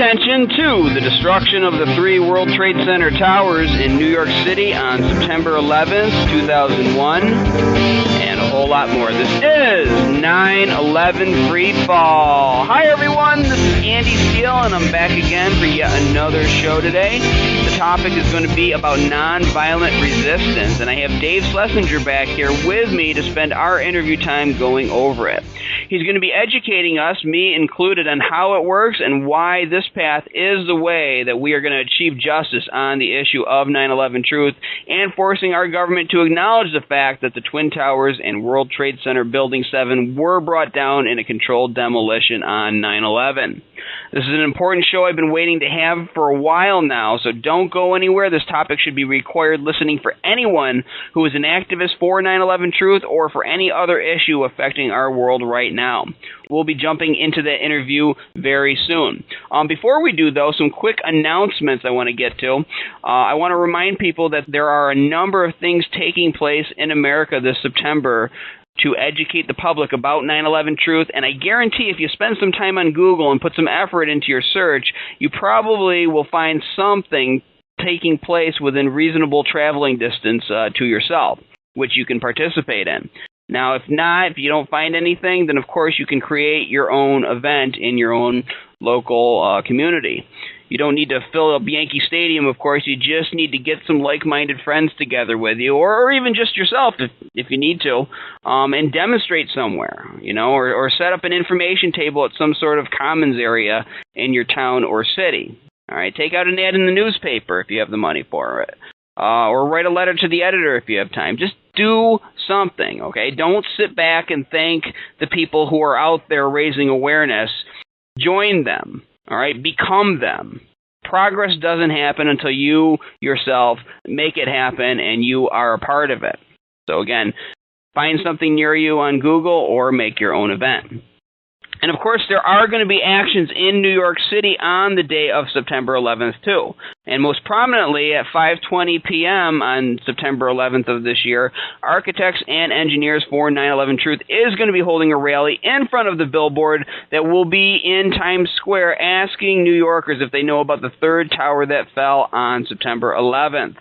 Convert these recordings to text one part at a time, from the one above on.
attention to the destruction of the 3 World Trade Center towers in New York City on September 11th, 2001, and a whole lot more. This is 9/11 Free Fall. Hi everyone, this is Andy Steele, and I'm back again for yet another show today. The topic is going to be about nonviolent resistance, and I have Dave Slesinger back here with me to spend our interview time going over it. He's going to be educating us, me included, on how it works and why this path is the way that we are going to achieve justice on the issue of 9/11 truth, and forcing our government to acknowledge the fact that the Twin Towers and World Trade Center Building 7 were brought down in a controlled demolition on 9/11. This is an important show I've been waiting to have for a while now, so don't go anywhere. This topic should be required listening for anyone who is an activist for 9/11 truth or for any other issue affecting our world right now. We'll be jumping into that interview very soon. Before we do, though, some quick announcements I want to get to. I want to remind people that there are a number of things taking place in America this September to educate the public about 9/11 truth, and I guarantee if you spend some time on Google and put some effort into your search, you probably will find something taking place within reasonable traveling distance to yourself, which you can participate in. Now, if not, if you don't find anything, then of course you can create your own event in your own local community. You don't need to fill up Yankee Stadium, of course. You just need to get some like-minded friends together with you, or even just yourself if you need to, and demonstrate somewhere, or set up an information table at some sort of commons area in your town or city. All right, take out an ad in the newspaper if you have the money for it, or write a letter to the editor if you have time. Just do something, okay? Don't sit back and thank the people who are out there raising awareness. Join them. All right, become them. Progress doesn't happen until you yourself make it happen and you are a part of it. So again, find something near you on Google or make your own event. And of course, there are going to be actions in New York City on the day of September 11th, too. And most prominently, at 5:20 p.m. on September 11th of this year, Architects and Engineers for 9/11 Truth is going to be holding a rally in front of the billboard that will be in Times Square, asking New Yorkers if they know about the third tower that fell on September 11th.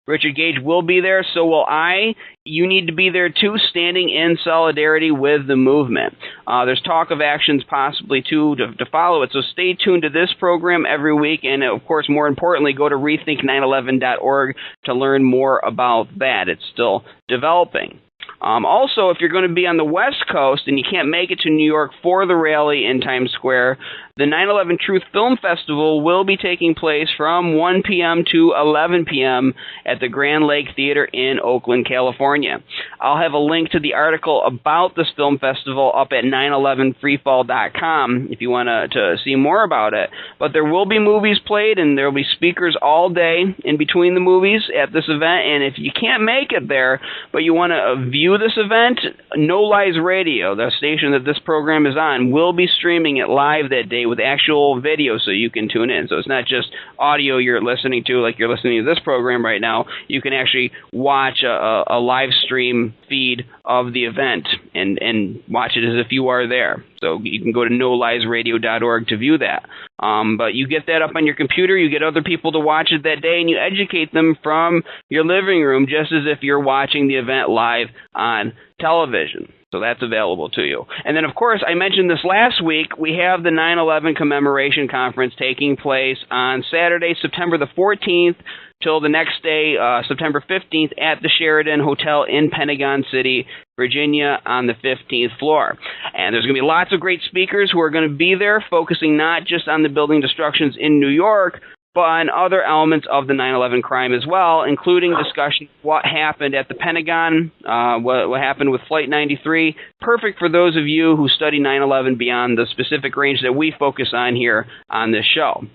Richard Gage will be there, so will I. You need to be there too, standing in solidarity with the movement. There's talk of actions possibly too to follow it, so stay tuned to this program every week, and of course, more importantly, go to rethink911.org to learn more about that. It's still developing. Also, if you're going to be on the West Coast and you can't make it to New York for the rally in Times Square, the 9/11 Truth Film Festival will be taking place from 1 p.m. to 11 p.m. at the Grand Lake Theater in Oakland, California. I'll have a link to the article about this film festival up at 911freefall.com if you want to see more about it. But there will be movies played, and there will be speakers all day in between the movies at this event. And if you can't make it there, but you want to view this event, No Lies Radio, the station that this program is on, will be streaming it live that day with actual video so you can tune in. So it's not just audio you're listening to like you're listening to this program right now. You can actually watch a live stream feed of the event and watch it as if you are there. So you can go to noliesradio.org to view that. But you get that up on your computer, you get other people to watch it that day, and you educate them from your living room just as if you're watching the event live on television. So that's available to you. And then, of course, I mentioned this last week, we have the 9/11 Commemoration Conference taking place on Saturday, September the 14th, till the next day, September 15th, at the Sheraton Hotel in Pentagon City, Virginia, on the 15th floor. And there's going to be lots of great speakers who are going to be there, focusing not just on the building destructions in New York, but on other elements of the 9/11 crime as well, including discussion of what happened at the Pentagon, what happened with Flight 93. Perfect for those of you who study 9/11 beyond the specific range that we focus on here on this show.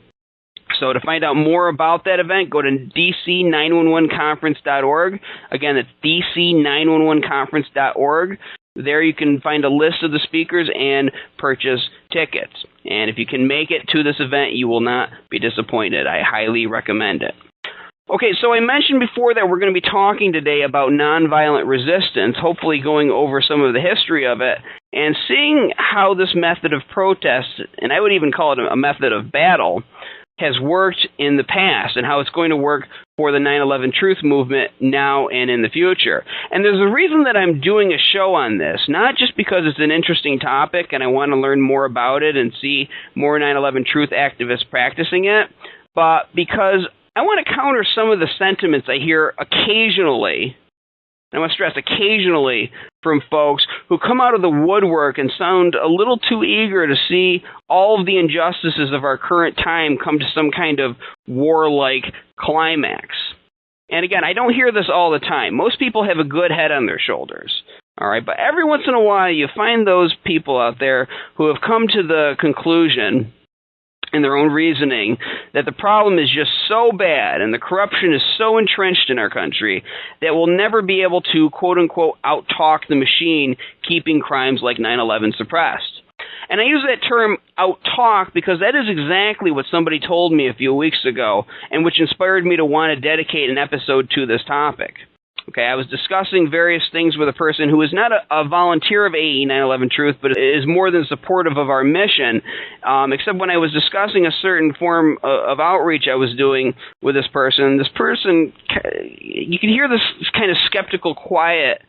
So to find out more about that event, go to dc911conference.org. Again, it's dc911conference.org. There you can find a list of the speakers and purchase tickets. And if you can make it to this event, you will not be disappointed. I highly recommend it. Okay, so I mentioned before that we're going to be talking today about nonviolent resistance, hopefully going over some of the history of it. and seeing how this method of protest, and I would even call it a method of battle, has worked in the past and how it's going to work for the 9/11 Truth movement now and in the future. And there's a reason that I'm doing a show on this, not just because it's an interesting topic and I want to learn more about it and see more 9/11 Truth activists practicing it, but because I want to counter some of the sentiments I hear occasionally, and I want to stress occasionally, from folks who come out of the woodwork and sound a little too eager to see all of the injustices of our current time come to some kind of warlike climax. And again, I don't hear this all the time. Most people have a good head on their shoulders. All right, but every once in a while you find those people out there who have come to the conclusion in their own reasoning that the problem is just so bad and the corruption is so entrenched in our country that we'll never be able to, quote-unquote, out-talk the machine keeping crimes like 9/11 suppressed. And I use that term out-talk because that is exactly what somebody told me a few weeks ago and which inspired me to want to dedicate an episode to this topic. Okay, I was discussing various things with a person who is not a volunteer of AE 9/11 Truth, but is more than supportive of our mission, except when I was discussing a certain form of outreach I was doing with this person, you could hear this kind of skeptical quiet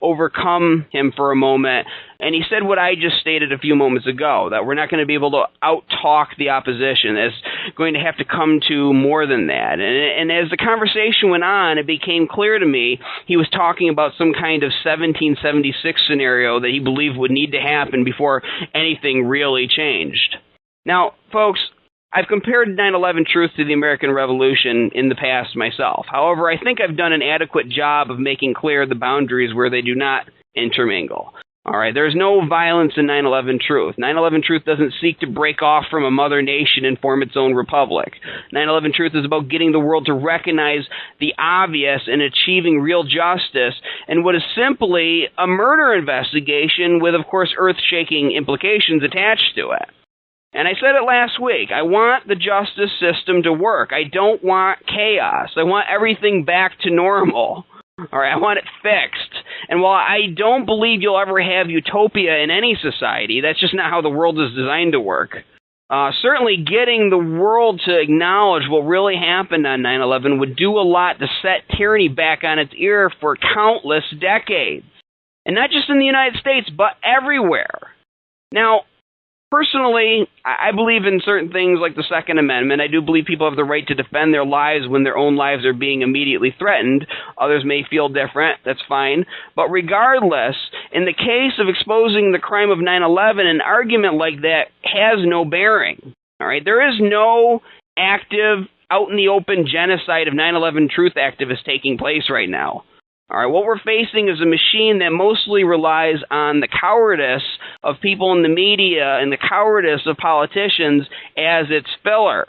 overcome him for a moment, and he said what I just stated a few moments ago, that we're not going to be able to out-talk the opposition. It's going to have to come to more than that. And as the conversation went on, it became clear to me he was talking about some kind of 1776 scenario that he believed would need to happen before anything really changed. Now, folks, I've compared 9/11 Truth to the American Revolution in the past myself. However, I think I've done an adequate job of making clear the boundaries where they do not intermingle. All right, there's no violence in 9/11 Truth. 9/11 Truth doesn't seek to break off from a mother nation and form its own republic. 9/11 Truth is about getting the world to recognize the obvious and achieving real justice and what is simply a murder investigation with, of course, earth-shaking implications attached to it. And I said it last week, I want the justice system to work. I don't want chaos. I want everything back to normal. All right, I want it fixed. And while I don't believe you'll ever have utopia in any society, that's just not how the world is designed to work. Certainly getting the world to acknowledge what really happened on 9/11 would do a lot to set tyranny back on its ear for countless decades. And not just in the United States, but everywhere. Now, personally, I believe in certain things like the Second Amendment. I do believe people have the right to defend their lives when their own lives are being immediately threatened. Others may feel different. That's fine. But regardless, in the case of exposing the crime of 9/11, an argument like that has no bearing. All right? There is no active, out-in-the-open genocide of 9/11 Truth activists taking place right now. All right, what we're facing is a machine that mostly relies on the cowardice of people in the media and the cowardice of politicians as its filler.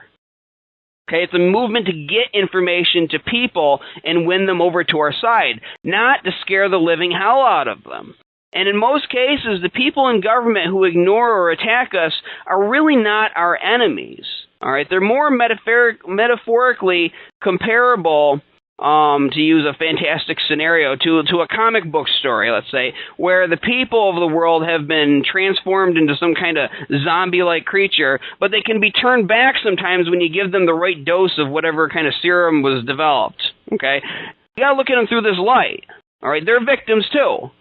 Okay, it's a movement to get information to people and win them over to our side, not to scare the living hell out of them. And in most cases, the people in government who ignore or attack us are really not our enemies. All right, they're more metaphorically comparable, to use a fantastic scenario, to a comic book story, let's say, where the people of the world have been transformed into some kind of zombie-like creature, but they can be turned back sometimes when you give them the right dose of whatever kind of serum was developed, okay? You gotta look at them through this light, all right? They're victims too.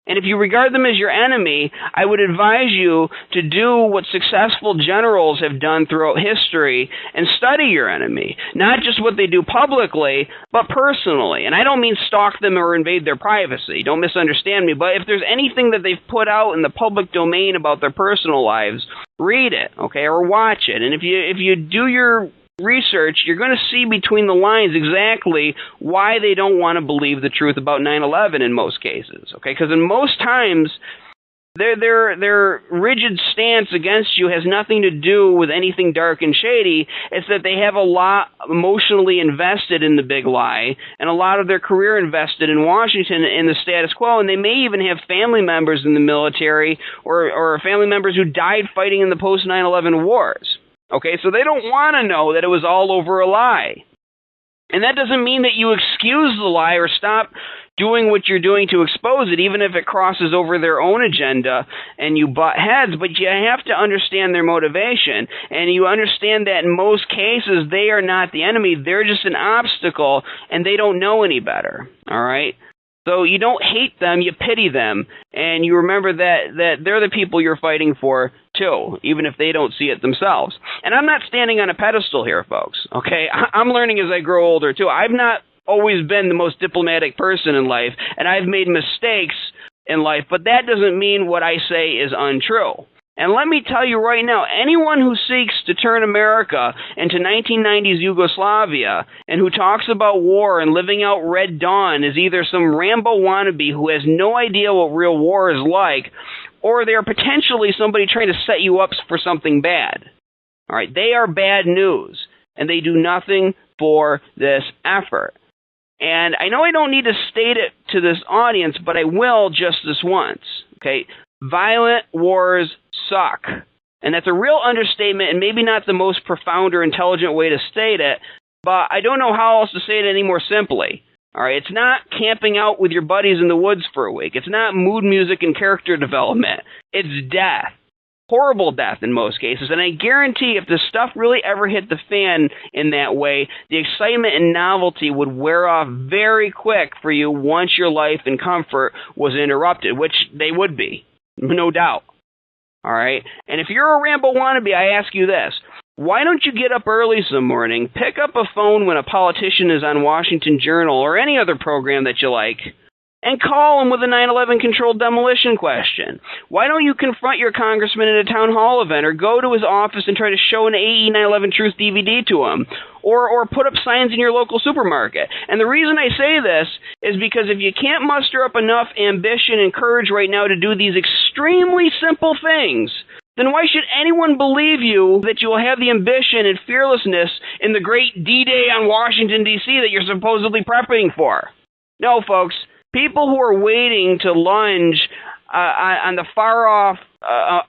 And if you regard them as your enemy, I would advise you to do what successful generals have done throughout history and study your enemy. Not just what they do publicly, but personally. And I don't mean stalk them or invade their privacy. Don't misunderstand me. But if there's anything that they've put out in the public domain about their personal lives, read it, okay, or watch it. And if you do your research, you're going to see between the lines exactly why they don't want to believe the truth about 9/11 in most cases, okay? Because in most times, their rigid stance against you has nothing to do with anything dark and shady. It's that they have a lot emotionally invested in the big lie and a lot of their career invested in Washington and the status quo, and they may even have family members in the military or family members who died fighting in the post-9/11 wars. Okay, so they don't want to know that it was all over a lie. And that doesn't mean that you excuse the lie or stop doing what you're doing to expose it, even if it crosses over their own agenda and you butt heads. But you have to understand their motivation, and you understand that in most cases they are not the enemy. They're just an obstacle, and they don't know any better. All right? So you don't hate them, you pity them, and you remember that they're the people you're fighting for too, even if they don't see it themselves. And I'm not standing on a pedestal here, folks, okay? I'm learning as I grow older too. I've not always been the most diplomatic person in life, and I've made mistakes in life, but that doesn't mean what I say is untrue. And let me tell you right now, anyone who seeks to turn America into 1990s Yugoslavia and who talks about war and living out Red Dawn is either some Rambo wannabe who has no idea what real war is like, or they're potentially somebody trying to set you up for something bad. All right, they are bad news, and they do nothing for this effort. And I know I don't need to state it to this audience, but I will just this once, okay? Violent wars suck. And that's a real understatement and maybe not the most profound or intelligent way to state it, but I don't know how else to say it any more simply. All right, it's not camping out with your buddies in the woods for a week. It's not mood music and character development. It's death. Horrible death in most cases. And I guarantee if this stuff really ever hit the fan in that way, the excitement and novelty would wear off very quick for you once your life and comfort was interrupted, which they would be. No doubt. All right? And if you're a Rambo wannabe, I ask you this. Why don't you get up early some morning, pick up a phone when a politician is on Washington Journal or any other program that you like, and call him with a 9/11 controlled demolition question? Why don't you confront your congressman at a town hall event or go to his office and try to show an AE 9/11 Truth DVD to him? Or put up signs in your local supermarket. And the reason I say this is because if you can't muster up enough ambition and courage right now to do these extremely simple things, then why should anyone believe you that you will have the ambition and fearlessness in the great D-Day on Washington, D.C. that you're supposedly prepping for? No, folks. People who are waiting to lunge on the far-off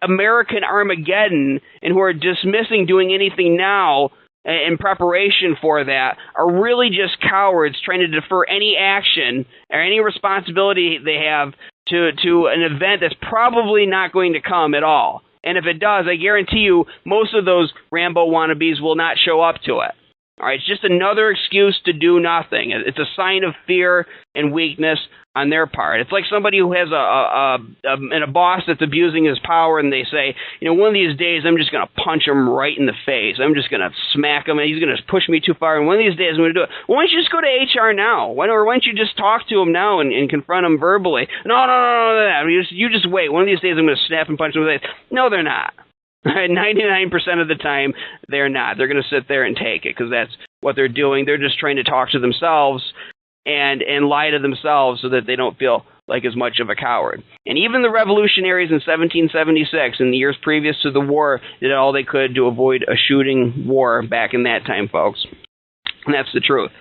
American Armageddon and who are dismissing doing anything now in preparation for that are really just cowards trying to defer any action or any responsibility they have to an event that's probably not going to come at all. And if it does, I guarantee you most of those Rambo wannabes will not show up to it. All right, it's just another excuse to do nothing. It's a sign of fear and weakness on their part. It's like somebody who has a boss that's abusing his power, and they say, one of these days I'm just going to punch him right in the face. I'm just going to smack him, and he's going to push me too far, and one of these days I'm going to do it. Well, why don't you just go to HR now? Why don't you just talk to him now and confront him verbally? No. You just wait. One of these days I'm going to snap and punch him in the face. No, they're not. 99% of the time, they're not. They're going to sit there and take it because that's what they're doing. They're just trying to talk to themselves and lie to themselves so that they don't feel like as much of a coward. And even the revolutionaries in 1776 and the years previous to the war did all they could to avoid a shooting war back in that time, folks. And that's the truth.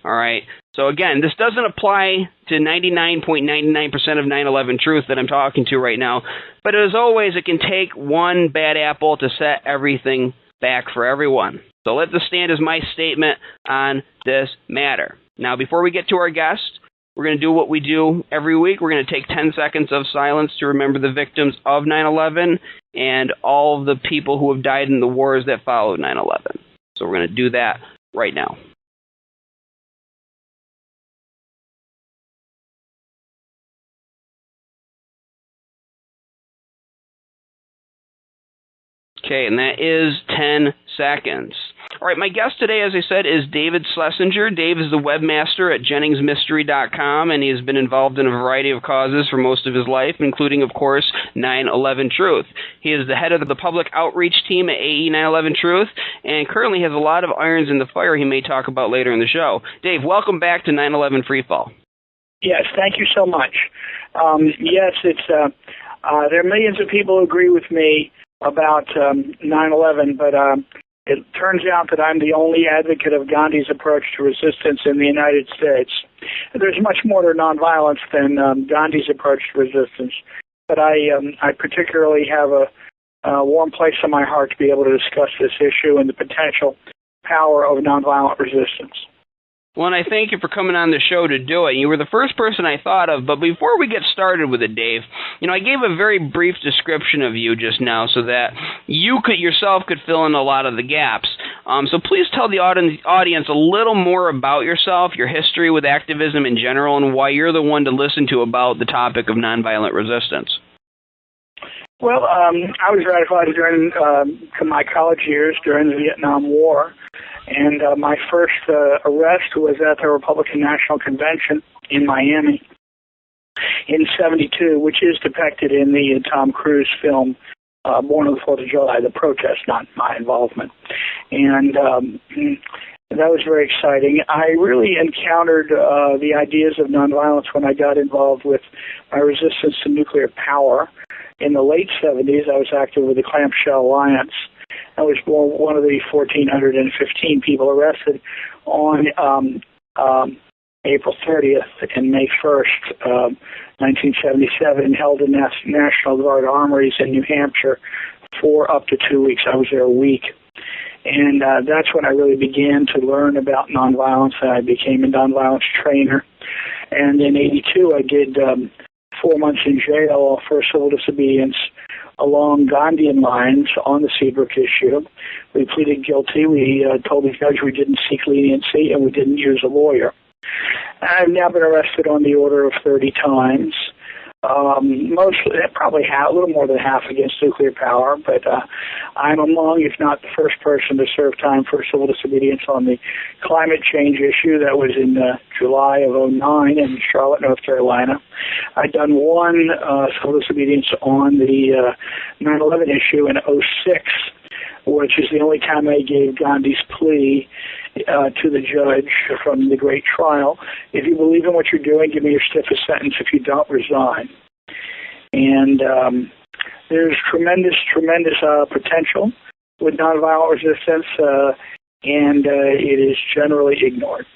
All right. So again, this doesn't apply to 99.99% of 9/11 truth that I'm talking to right now. But as always, it can take one bad apple to set everything back for everyone. So let this stand as my statement on this matter. Now, before we get to our guest, we're going to do what we do every week. We're going to take 10 seconds of silence to remember the victims of 9/11 and all of the people who have died in the wars that followed 9/11. So we're going to do that right now. Okay, and that is 10 seconds. All right, my guest today, as I said, is David Slesinger. Dave is the webmaster at JenningsMystery.com, and he has been involved in a variety of causes for most of his life, including, of course, 9/11 Truth. He is the head of the public outreach team at AE 9/11 Truth, and currently has a lot of irons in the fire he may talk about later in the show. Dave, welcome back to 9/11 Freefall. Yes, thank you so much. Yes, there are millions of people who agree with me about 9/11, but it turns out that I'm the only advocate of Gandhi's approach to resistance in the United States. There's much more to nonviolence than Gandhi's approach to resistance, but I particularly have a warm place in my heart to be able to discuss this issue and the potential power of nonviolent resistance. Well, and I thank you for coming on the show to do it. You were the first person I thought of, but before we get started with it, Dave, I gave a very brief description of you just now so that you yourself could fill in a lot of the gaps. So please tell the audience a little more about yourself, your history with activism in general, and why you're the one to listen to about the topic of nonviolent resistance. Well, I was ratified during my college years during the Vietnam War, and my first arrest was at the Republican National Convention in Miami in '72, which is depicted in the Tom Cruise film Born on the 4th of July, the protest, not my involvement. And that was very exciting. I really encountered the ideas of nonviolence when I got involved with my resistance to nuclear power. In the late 70s, I was active with the Clamshell Alliance. I was one of the 1,415 people arrested on April 30th and May 1st, 1977, held in National Guard armories in New Hampshire for up to 2 weeks. I was there a week. And that's when I really began to learn about nonviolence, and I became a nonviolence trainer. And in '82, I did 4 months in jail for civil disobedience along Gandhian lines on the Seabrook issue. We pleaded guilty. We told the judge we didn't seek leniency, and we didn't use a lawyer. I've now been arrested on the order of 30 times. Mostly, probably a little more than half against nuclear power, but I'm among, if not the first person to serve time for civil disobedience on the climate change issue. That was in July of '09 in Charlotte, North Carolina. I'd done one civil disobedience on the 9/11 issue in '06, which is the only time I gave Gandhi's plea to the judge from the great trial. If you believe in what you're doing, give me your stiffest sentence. If you don't, resign. And there's tremendous potential with nonviolent resistance, and it is generally ignored.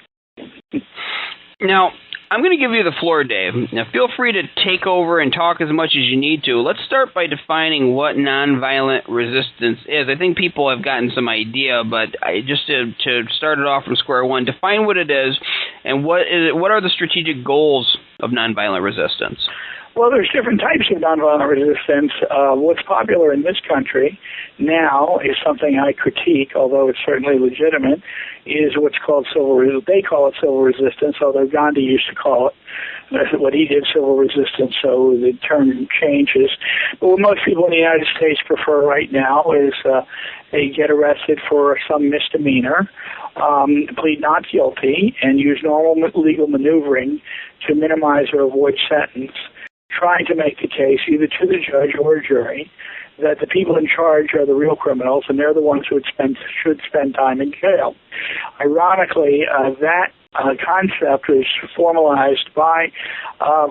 Now, I'm going to give you the floor, Dave. Now, feel free to take over and talk as much as you need to. Let's start by defining what nonviolent resistance is. I think people have gotten some idea, but just to start it off from square one, define what it is, and what are the strategic goals of nonviolent resistance? Well, there's different types of nonviolent resistance. What's popular in this country now is something I critique, although it's certainly legitimate, is what's called they call it civil resistance, although Gandhi used to call it what he did, civil resistance, so the term changes. But what most people in the United States prefer right now is they get arrested for some misdemeanor, plead not guilty, and use normal legal maneuvering to minimize or avoid sentence, trying to make the case either to the judge or a jury that the people in charge are the real criminals and they're the ones who should spend time in jail. Ironically, that concept was formalized by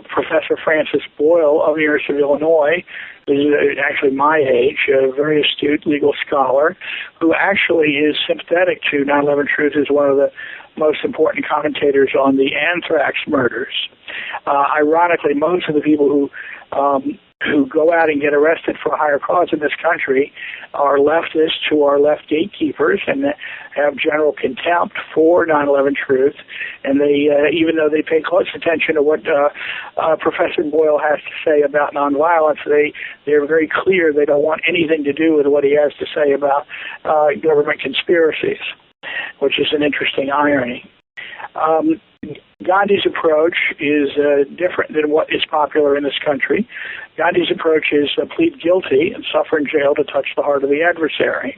Professor Francis Boyle of the University of Illinois, who's actually my age, a very astute legal scholar, who actually is sympathetic to 9/11 Truth as one of the most important commentators on the anthrax murders. Ironically, most of the people who go out and get arrested for a higher cause in this country are leftists who are left gatekeepers and have general contempt for 9/11 Truth. And they, even though they pay close attention to what Professor Boyle has to say about nonviolence, they're very clear they don't want anything to do with what he has to say about government conspiracies, which is an interesting irony. Gandhi's approach is different than what is popular in this country. Gandhi's approach is plead guilty and suffer in jail to touch the heart of the adversary.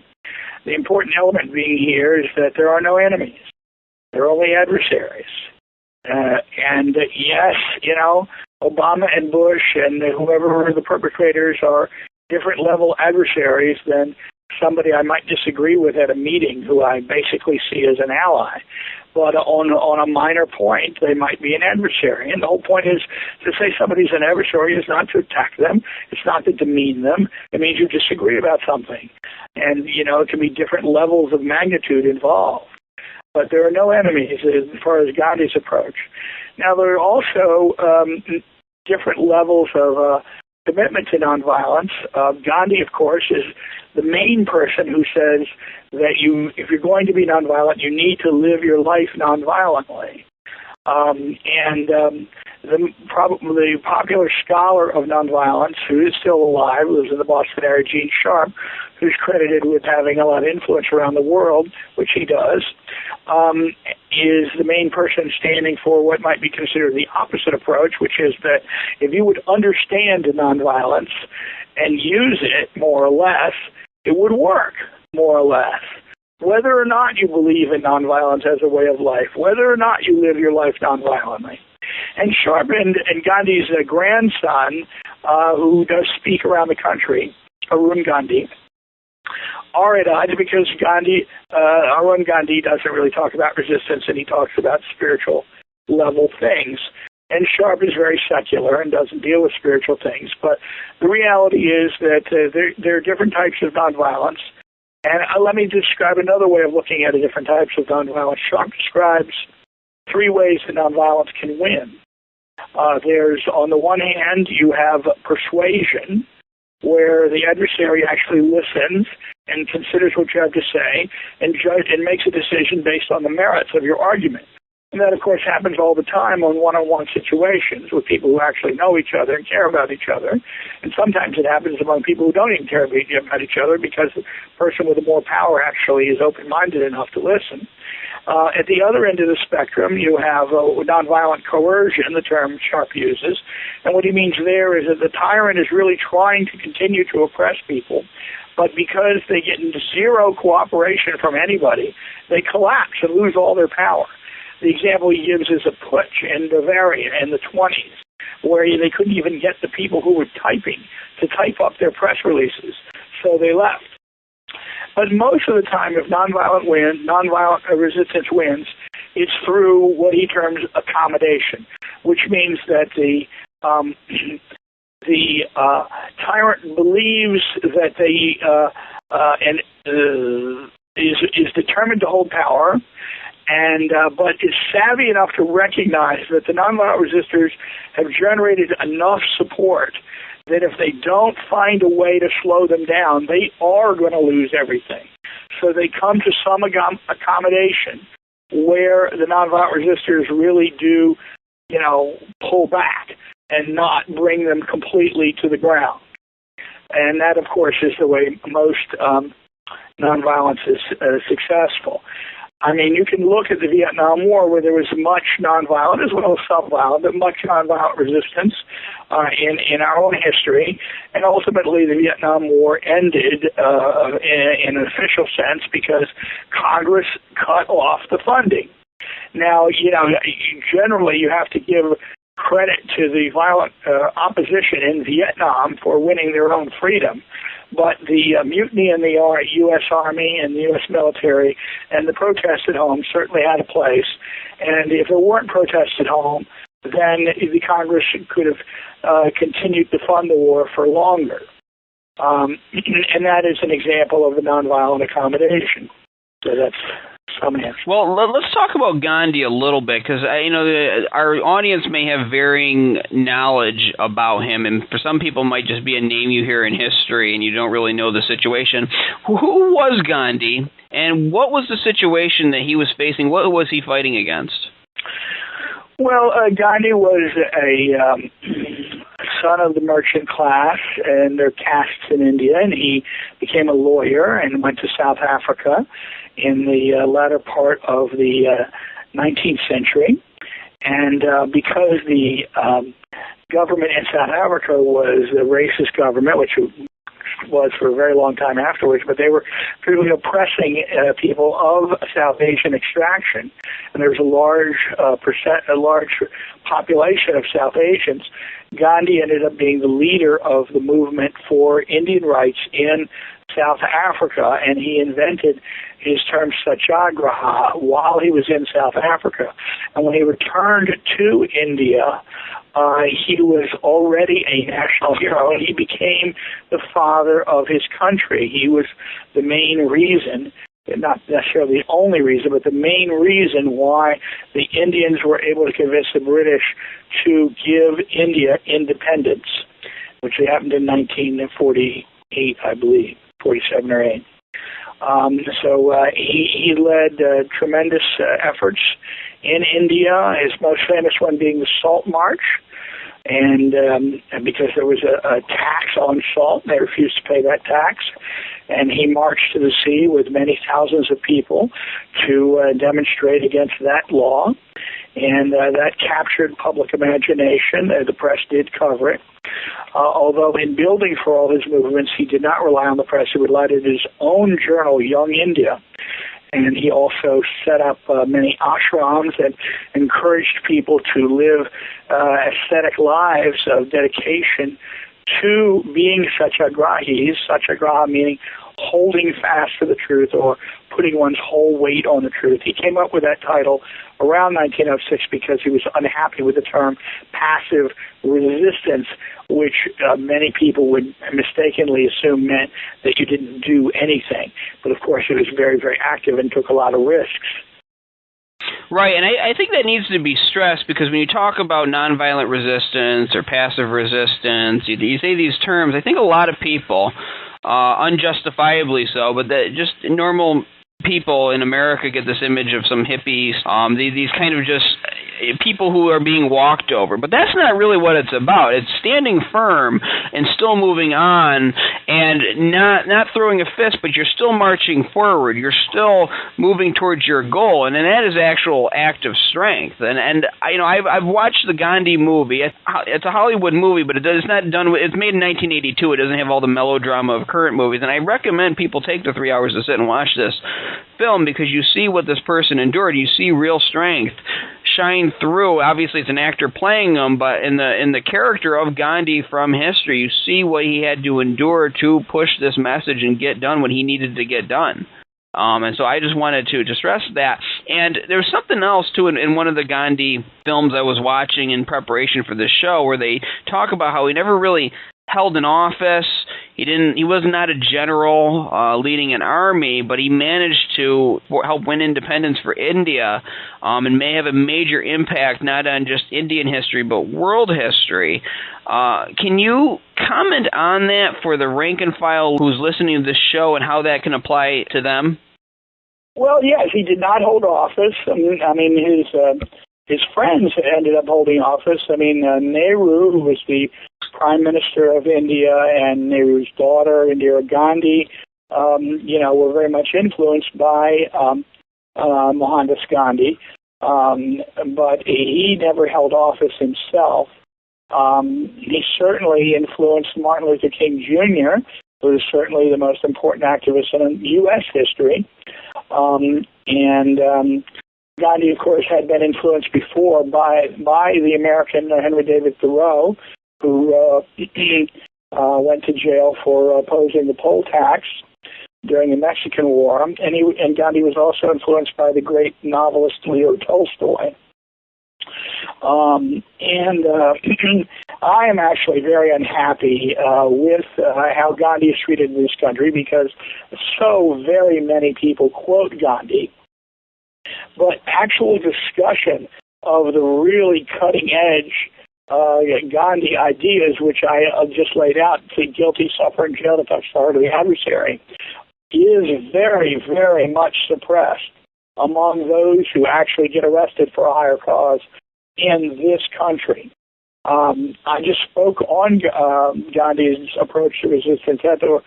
The important element being here is that there are no enemies. There are only adversaries. And yes, Obama and Bush and whoever are the perpetrators are different level adversaries than somebody I might disagree with at a meeting who I basically see as an ally. But on a minor point, they might be an adversary. And the whole point is to say somebody's an adversary is not to attack them. It's not to demean them. It means you disagree about something. And, it can be different levels of magnitude involved. But there are no enemies as far as Gandhi's approach. Now, there are also different levels of commitment to nonviolence. Gandhi, of course, is the main person who says that if you're going to be nonviolent, you need to live your life nonviolently. The popular scholar of nonviolence, who is still alive, lives in the Boston area, Gene Sharp, who's credited with having a lot of influence around the world, which he does, is the main person standing for what might be considered the opposite approach, which is that if you would understand nonviolence and use it more or less, it would work more or less. Whether or not you believe in nonviolence as a way of life, whether or not you live your life nonviolently. And Sharp and Gandhi's grandson, who does speak around the country, Arun Gandhi, are at odds because Arun Gandhi doesn't really talk about resistance, and he talks about spiritual level things. And Sharp is very secular and doesn't deal with spiritual things. But the reality is that there are different types of nonviolence. And let me describe another way of looking at the different types of nonviolence. Sharp describes 3 ways that nonviolence can win. There's, on the one hand, you have persuasion, where the adversary actually listens and considers what you have to say and makes a decision based on the merits of your argument. And that, of course, happens all the time on one-on-one situations with people who actually know each other and care about each other. And sometimes it happens among people who don't even care about each other because the person with the more power actually is open-minded enough to listen. At the other end of the spectrum, you have nonviolent coercion, the term Sharp uses. And what he means there is that the tyrant is really trying to continue to oppress people, but because they get zero cooperation from anybody, they collapse and lose all their power. The example he gives is a putsch in Bavaria in the 1920s, where they couldn't even get the people who were typing to type up their press releases, so they left. But most of the time, if nonviolent resistance wins, it's through what he terms accommodation, which means that the tyrant believes that is determined to hold power, but is savvy enough to recognize that the nonviolent resistors have generated enough support that if they don't find a way to slow them down, they are going to lose everything. So they come to some accommodation where the nonviolent resistors really do, pull back and not bring them completely to the ground. And that, of course, is the way most nonviolence is successful. I mean, you can look at the Vietnam War, where there was much nonviolent as well as subviolent, but much nonviolent resistance in our own history. And ultimately, the Vietnam War ended in an official sense because Congress cut off the funding. Now, generally you have to give credit to the violent opposition in Vietnam for winning their own freedom. But the mutiny in the U.S. Army and the U.S. military and the protests at home certainly had a place. And if there weren't protests at home, then the Congress could have continued to fund the war for longer. And that is an example of a nonviolent accommodation. So that's some answer. Well, let's talk about Gandhi a little bit, because our audience may have varying knowledge about him, and for some people it might just be a name you hear in history and you don't really know the situation. Who was Gandhi, and what was the situation that he was facing? What was he fighting against? Well, Gandhi was a son of the merchant class and their castes in India, and he became a lawyer and went to South Africa in the latter part of the 19th century. And because the government in South Africa was a racist government, which was for a very long time afterwards, but they were really oppressing people of South Asian extraction, and there was a large population of South Asians. Gandhi ended up being the leader of the movement for Indian rights in South Africa, and he invented his term satyagraha while he was in South Africa. And when he returned to India, he was already a national hero, and he became the father of his country. He was the main reason, not necessarily the only reason, but the main reason why the Indians were able to convince the British to give India independence. which happened in 1948, I believe, 47 or 8. He led tremendous efforts in India, his most famous one being the Salt March. And because there was a tax on salt, they refused to pay that tax. And he marched to the sea with many thousands of people to demonstrate against that law. And that captured public imagination. The press did cover it. Although in building for all his movements, he did not rely on the press. He relied on his own journal, Young India. And he also set up many ashrams and encouraged people to live ascetic lives of dedication to being satyagrahis. Satyagraha meaning holding fast to the truth or putting one's whole weight on the truth. He came up with that title around 1906 because he was unhappy with the term passive resistance, which many people would mistakenly assume meant that you didn't do anything. But of course, he was very, very active and took a lot of risks. Right, and I think that needs to be stressed because when you talk about nonviolent resistance or passive resistance, you say these terms, I think a lot of people, unjustifiably so, but that just normal people in America get this image of some hippies, these kind of just people who are being walked over. But that's not really what it's about. It's standing firm and still moving on and not throwing a fist, but you're still marching forward. You're still moving towards your goal, and that is actual act of strength. And I've watched the Gandhi movie. It's a Hollywood movie, but it's not done. It's made in 1982. It doesn't have all the melodrama of current movies, and I recommend people take the 3 hours to sit and watch this film because you see what this person endured. You see real strength shine through. Obviously, it's an actor playing him, but in the character of Gandhi from history, you see what he had to endure to push this message and get done what he needed to get done. And so I just wanted to stress that. And there was something else, too, in one of the Gandhi films I was watching in preparation for this show where they talk about how he never really held an office. He was not a general leading an army, but he managed to help win independence for India and may have a major impact not on just Indian history but world history. Can you comment on that for the rank and file who's listening to this show and how that can apply to them? Well, yes, he did not hold office. I mean his friends ended up holding office. I mean, Nehru, who was the Prime Minister of India, and Nehru's daughter, Indira Gandhi, were very much influenced by Mohandas Gandhi, but he never held office himself. He certainly influenced Martin Luther King Jr., who is certainly the most important activist in U.S. history, Gandhi, of course, had been influenced before by the American Henry David Thoreau, who went to jail for opposing the poll tax during the Mexican War, and Gandhi was also influenced by the great novelist Leo Tolstoy. I am actually very unhappy with how Gandhi is treated in this country because so very many people quote Gandhi, but actual discussion of the really cutting-edge Gandhi ideas, which I just laid out, plead guilty, suffer in jail, to touch the heart of the adversary, is very, very much suppressed among those who actually get arrested for a higher cause in this country. I just spoke on Gandhi's approach to resistance at the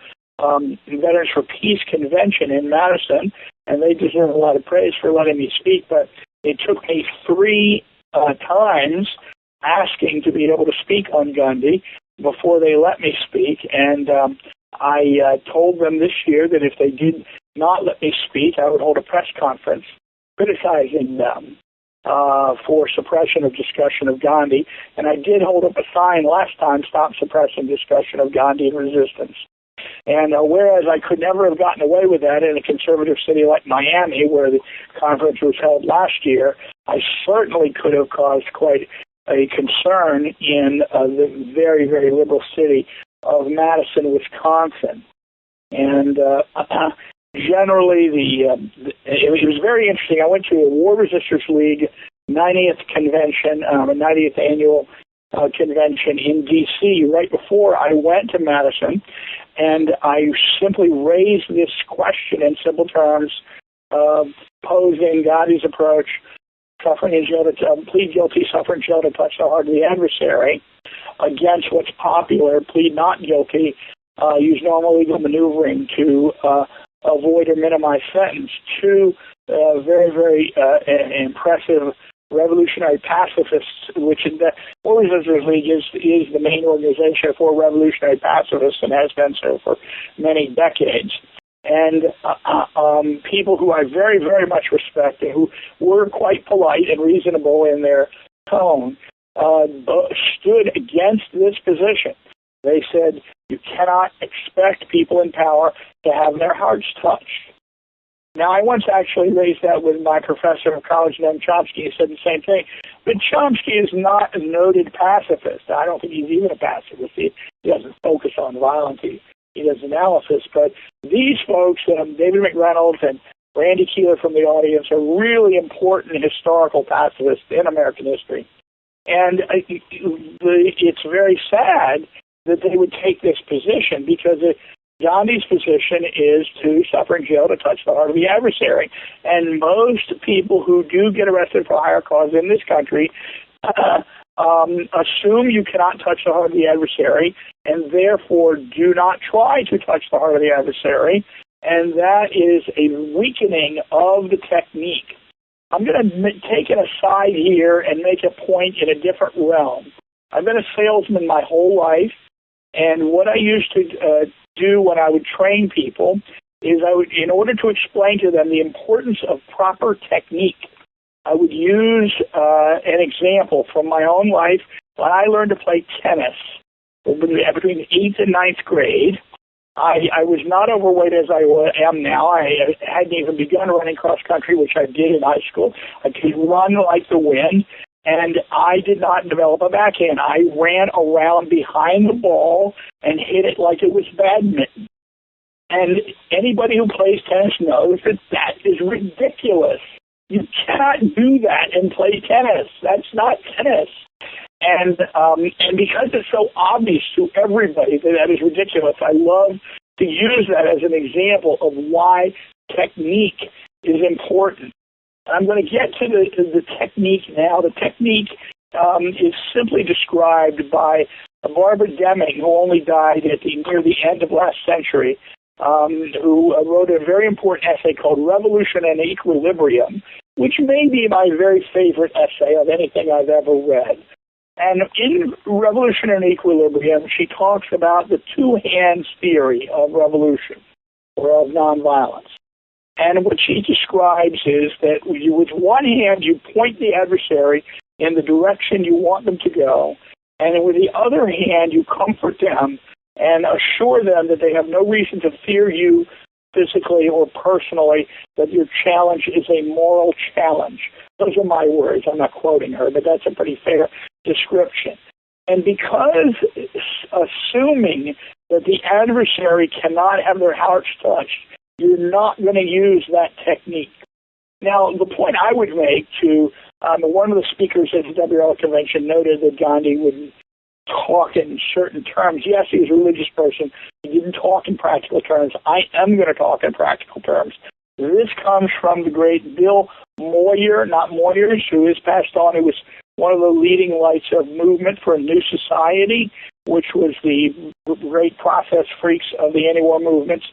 Veterans for Peace Convention in Madison, and they deserve a lot of praise for letting me speak, but it took me 3 times asking to be able to speak on Gandhi before they let me speak, and I told them this year that if they did not let me speak, I would hold a press conference criticizing them for suppression of discussion of Gandhi, and I did hold up a sign last time, stop suppressing discussion of Gandhi and resistance. And whereas I could never have gotten away with that in a conservative city like Miami, where the conference was held last year, I certainly could have caused quite a concern in the very, very liberal city of Madison, Wisconsin. And generally, it was very interesting. I went to a War Resisters League 90th convention, a 90th annual convention in D.C. right before I went to Madison, and I simply raised this question in simple terms, posing Gandhi's approach, suffering in jail to plead guilty, suffer in jail to touch the heart of the adversary, against what's popular, plead not guilty, use normal legal maneuvering to avoid or minimize sentence. Two very, very impressive revolutionary pacifists, which in the World Resistance League is the main organization for revolutionary pacifists and has been so for many decades. And people who I very, very much respect and who were quite polite and reasonable in their tone stood against this position. They said, you cannot expect people in power to have their hearts touched. Now, I once actually raised that with my professor of college, Noam Chomsky. He said the same thing. But Chomsky is not a noted pacifist. I don't think he's even a pacifist. He doesn't focus on violence. He does analysis. But these folks, David McReynolds and Randy Keeler from the audience, are really important historical pacifists in American history. And it's very sad that they would take this position, because Gandhi's position is to suffer in jail to touch the heart of the adversary. And most people who do get arrested for a higher cause in this country assume you cannot touch the heart of the adversary, and therefore do not try to touch the heart of the adversary. And that is a weakening of the technique. I'm going to take an aside here and make a point in a different realm. I've been a salesman my whole life, and what I used to do when I would train people is in order to explain to them the importance of proper technique, I would use an example from my own life. When I learned to play tennis between the 8th and 9th grade, I was not overweight as I am now. I hadn't even begun running cross country, which I did in high school. I could run like the wind, and I did not develop a backhand. I ran around behind the ball and hit it like it was badminton. And anybody who plays tennis knows that that is ridiculous. You cannot do that and play tennis. That's not tennis. And because it's so obvious to everybody that that is ridiculous, I love to use that as an example of why technique is important. I'm going to get to the technique now. The technique is simply described by Barbara Deming, who only died near the end of last century, who wrote a very important essay called Revolution and Equilibrium, which may be my very favorite essay of anything I've ever read. And in Revolution and Equilibrium, she talks about the two hands theory of revolution, or of nonviolence. And what she describes is that with one hand, you point the adversary in the direction you want them to go, and with the other hand, you comfort them and assure them that they have no reason to fear you physically or personally, that your challenge is a moral challenge. Those are my words. I'm not quoting her, but that's a pretty fair description. And because assuming that the adversary cannot have their hearts touched, you're not going to use that technique. Now, the point I would make to one of the speakers at the WL convention noted that Gandhi would talk in certain terms. Yes, he was a religious person. He didn't talk in practical terms. I am going to talk in practical terms. This comes from the great Bill Moyer, not Moyers, who is passed on. He was one of the leading lights of movement for a new society, which was the great process freaks of the anti-war movements.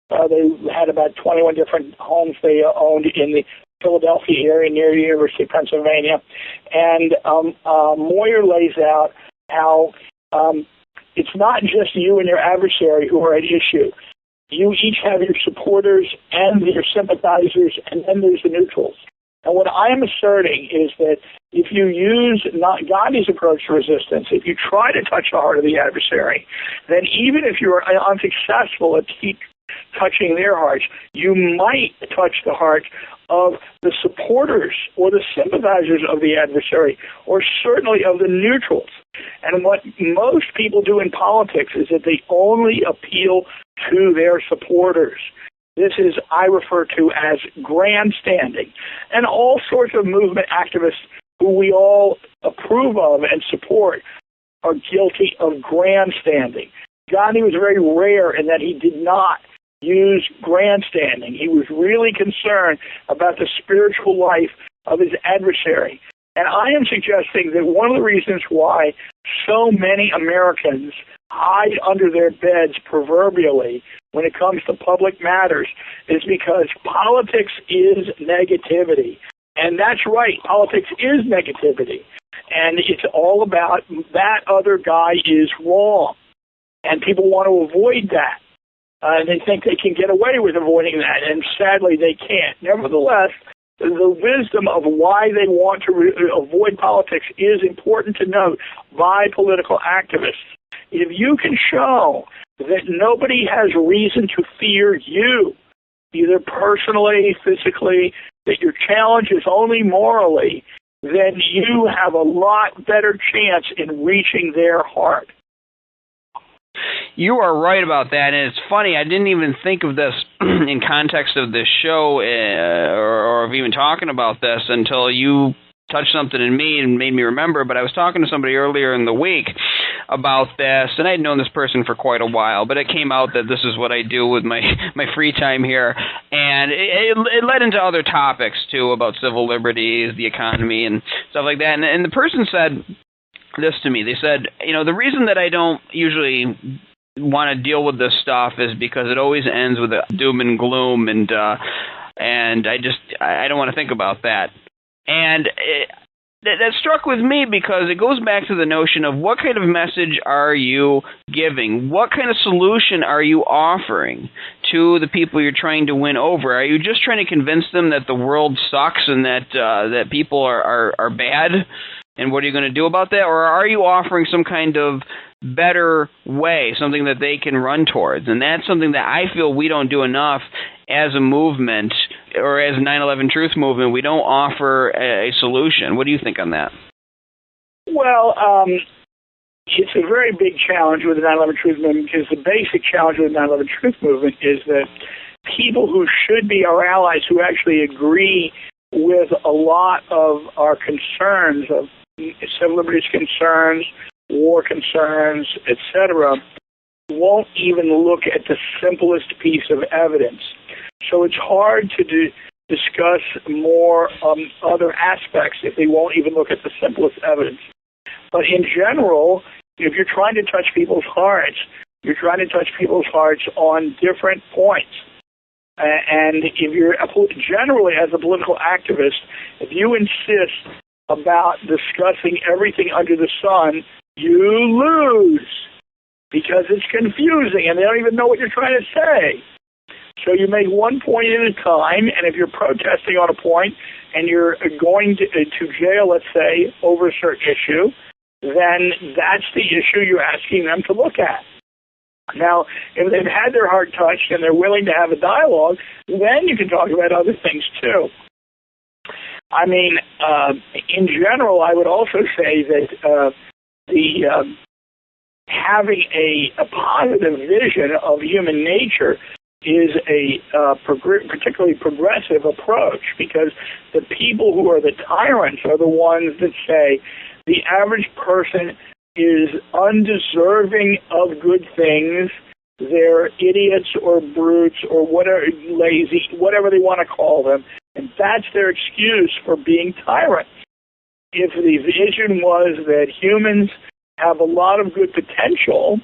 They had about 21 different homes they owned in the Philadelphia area near the University of Pennsylvania. And Moyer lays out how it's not just you and your adversary who are at issue. You each have your supporters and your sympathizers, and then there's the neutrals. And what I am asserting is that if you use Gandhi's approach to resistance, if you try to touch the heart of the adversary, then even if you are unsuccessful at touching their hearts, you might touch the heart of the supporters or the sympathizers of the adversary, or certainly of the neutrals. And what most people do in politics is that they only appeal to their supporters. This is, I refer to as grandstanding. And all sorts of movement activists who we all approve of and support are guilty of grandstanding. Gandhi was very rare in that he did not use grandstanding. He was really concerned about the spiritual life of his adversary. And I am suggesting that one of the reasons why so many Americans hide under their beds proverbially when it comes to public matters is because politics is negativity. And that's right, politics is negativity. And it's all about that other guy is wrong. And people want to avoid that. And they think they can get away with avoiding that, and sadly they can't. Nevertheless, the wisdom of why they want to avoid politics is important to note by political activists. If you can show that nobody has reason to fear you, either personally, physically, that your challenge is only morally, then you have a lot better chance in reaching their heart. You are right about that, and it's funny, I didn't even think of this in context of this show or of even talking about this until you touched something in me and made me remember, but I was talking to somebody earlier in the week about this, and I'd known this person for quite a while, but it came out that this is what I do with my free time here, and it led into other topics, too, about civil liberties, the economy, and stuff like that, and the person said this to me. They said, the reason that I don't usually want to deal with this stuff is because it always ends with a doom and gloom, and I don't want to think about that. And that struck with me because it goes back to the notion of what kind of message are you giving? What kind of solution are you offering to the people you're trying to win over? Are you just trying to convince them that the world sucks and that people are bad? And what are you going to do about that? Or are you offering some kind of better way, something that they can run towards? And that's something that I feel we don't do enough as a movement or as a 9/11 Truth movement. We don't offer a solution. What do you think on that? Well, it's a very big challenge with the 9/11 Truth movement because the basic challenge with the 9/11 Truth movement is that people who should be our allies, who actually agree with a lot of our concerns, of civil liberties concerns, war concerns, etc., won't even look at the simplest piece of evidence. So it's hard to discuss more other aspects if they won't even look at the simplest evidence. But in general, if you're trying to touch people's hearts, you're trying to touch people's hearts on different points. And if you're generally, as a political activist, if you insist about discussing everything under the sun, you lose because it's confusing and they don't even know what you're trying to say. So you make one point at a time, and if you're protesting on a point and you're going to jail, let's say, over a certain issue, then that's the issue you're asking them to look at. Now, if they've had their heart touched and they're willing to have a dialogue, then you can talk about other things too. I mean, in general, I would also say that having a positive vision of human nature is a particularly progressive approach, because the people who are the tyrants are the ones that say the average person is undeserving of good things. They're idiots or brutes or whatever, lazy, whatever they want to call them, and that's their excuse for being tyrants. If the vision was that humans have a lot of good potential,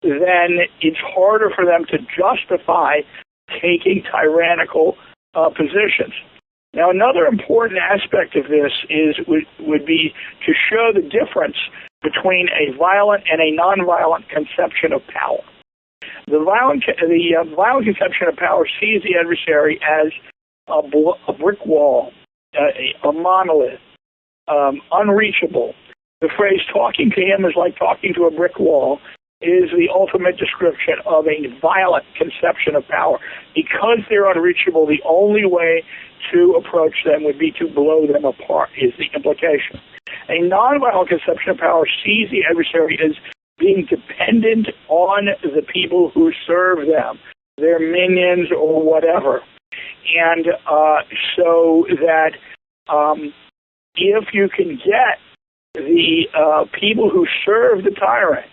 then it's harder for them to justify taking tyrannical positions. Now, another important aspect of this would be to show the difference between a violent and a nonviolent conception of power. The violent conception of power sees the adversary as a brick wall, a monolith, unreachable. The phrase "talking to him is like talking to a brick wall" is the ultimate description of a violent conception of power. Because they're unreachable, the only way to approach them would be to blow them apart, is the implication. A nonviolent conception of power sees the adversary as being dependent on the people who serve them, their minions or whatever. And so that if you can get the people who serve the tyrant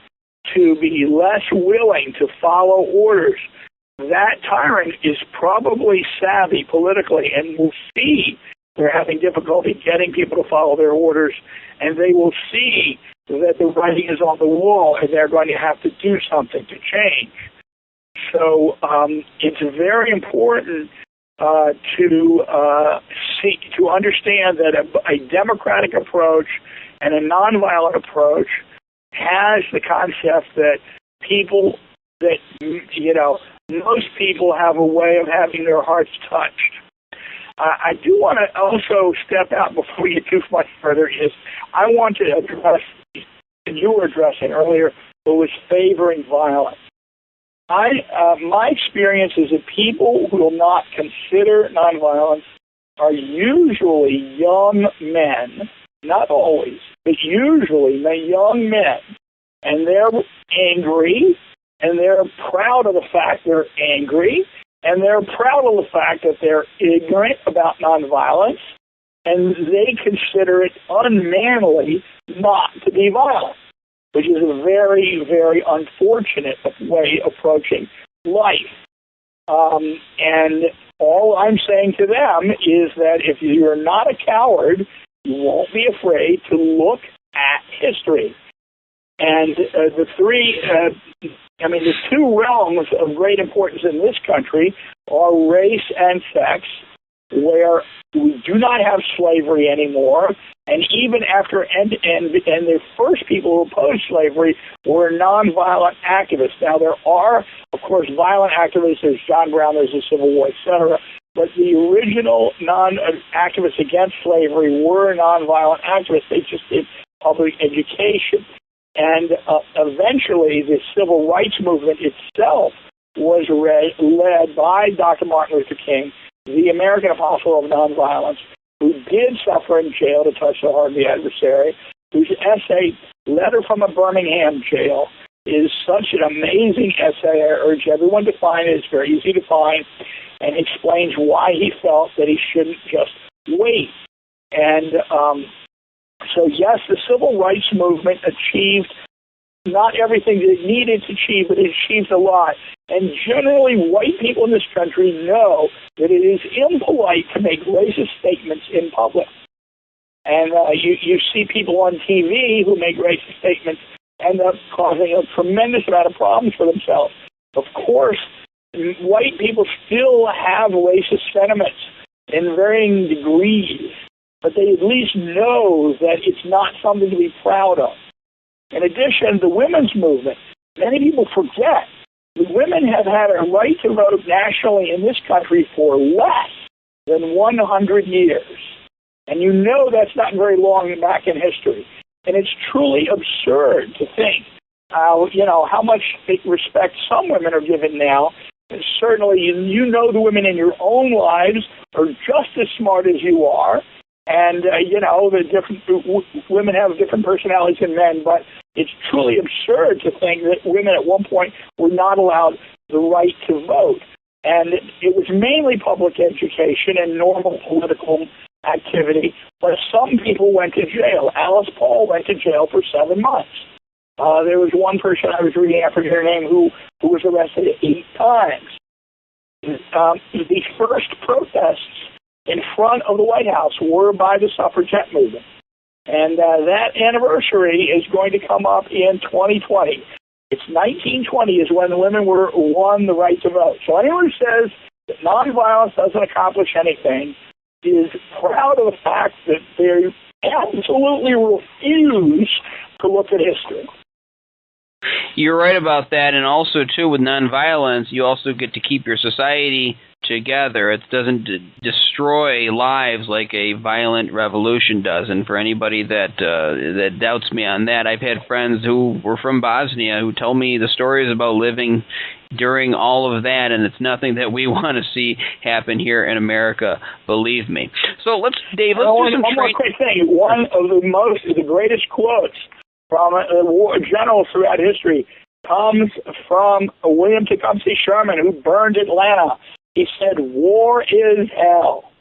to be less willing to follow orders, that tyrant is probably savvy politically and will see they're having difficulty getting people to follow their orders, and they will see that the writing is on the wall and they're going to have to do something to change. So it's very important to understand that a democratic approach and a nonviolent approach has the concept that most people have a way of having their hearts touched. I do want to also step out before we get too much further. I want to address, and you were addressing earlier, who was favoring violence. My experience is that people who will not consider nonviolence are usually young men, not always, but usually they're young men, and they're angry, and they're proud of the fact they're angry, and they're proud of the fact that they're ignorant about nonviolence, and they consider it unmanly not to be violent, which is a very, very unfortunate way of approaching life. And all I'm saying to them is that if you're not a coward, you won't be afraid to look at history. And the two realms of great importance in this country are race and sex, where we do not have slavery anymore, and even after and the first people who opposed slavery were nonviolent activists. Now there are, of course, violent activists. There's John Brown, there's the Civil War, etc. But the original activists against slavery were nonviolent activists. They just did public education. And eventually the civil rights movement itself was led by Dr. Martin Luther King, the American apostle of nonviolence, who did suffer in jail to touch the heart of the adversary, whose essay, Letter from a Birmingham Jail, is such an amazing essay. I urge everyone to find it. It's very easy to find, and explains why he felt that he shouldn't just wait. And so yes, the civil rights movement achieved not everything that it needed to achieve, but it achieved a lot. And generally, white people in this country know that it is impolite to make racist statements in public. And you see people on TV who make racist statements end up causing a tremendous amount of problems for themselves. Of course, white people still have racist sentiments in varying degrees, but they at least know that it's not something to be proud of. In addition, the women's movement, many people forget the women have had a right to vote nationally in this country for less than 100 years. And you know that's not very long back in history. And it's truly absurd to think how much respect some women are given now. And certainly, you know the women in your own lives are just as smart as you are. And, the different women have different personalities than men, but it's truly absurd to think that women at one point were not allowed the right to vote. And it was mainly public education and normal political activity, but some people went to jail. Alice Paul went to jail for 7 months. There was one person I was reading, I forget her name, who was arrested 8 times. The first protests in front of the White House were by the suffragette movement. And that anniversary is going to come up in 2020. It's 1920 is when the women won the right to vote. So anyone who says that nonviolence doesn't accomplish anything is proud of the fact that they absolutely refuse to look at history. You're right about that, and also, too, with nonviolence, you also get to keep your society together. It doesn't destroy lives like a violent revolution does. And for anybody that doubts me on that, I've had friends who were from Bosnia who tell me the stories about living during all of that, and it's nothing that we want to see happen here in America, believe me. So Dave, let's do some one more quick thing. One of the greatest quotes from generals throughout history comes from William Tecumseh Sherman, who burned Atlanta. He said, "War is hell."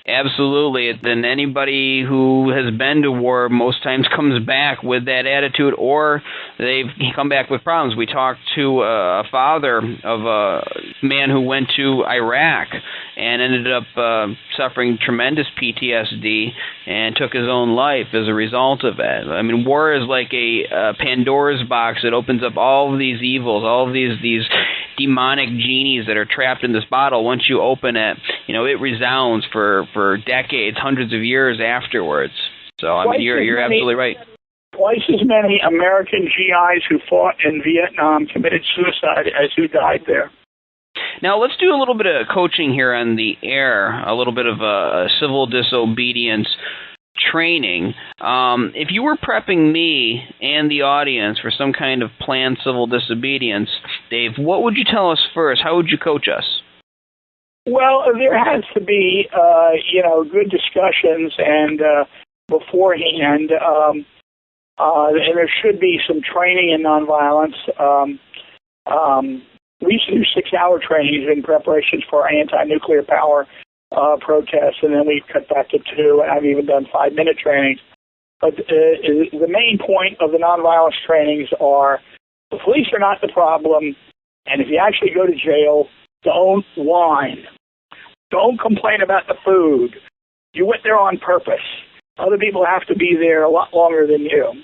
Absolutely. Then anybody who has been to war most times comes back with that attitude, or they've come back with problems. We talked to a father of a man who went to Iraq and ended up suffering tremendous PTSD and took his own life as a result of it. I mean, war is like a Pandora's box. It opens up all of these evils, all of these demonic genies that are trapped in this bottle. Once you open it, it resounds for decades, hundreds of years afterwards. So, I mean, you're absolutely right. Twice as many American GIs who fought in Vietnam committed suicide as who died there. Now, let's do a little bit of coaching here on the air, a little bit of a civil disobedience training. If you were prepping me and the audience for some kind of planned civil disobedience, Dave, what would you tell us first? How would you coach us? Well, there has to be, good discussions and beforehand, and there should be some training in nonviolence. We used to do 6-hour trainings in preparations for anti-nuclear power protests, and then we cut back to 2, and I've even done 5-minute trainings. But the main point of the nonviolence trainings are the police are not the problem, and if you actually go to jail, don't whine. Don't complain about the food. You went there on purpose. Other people have to be there a lot longer than you.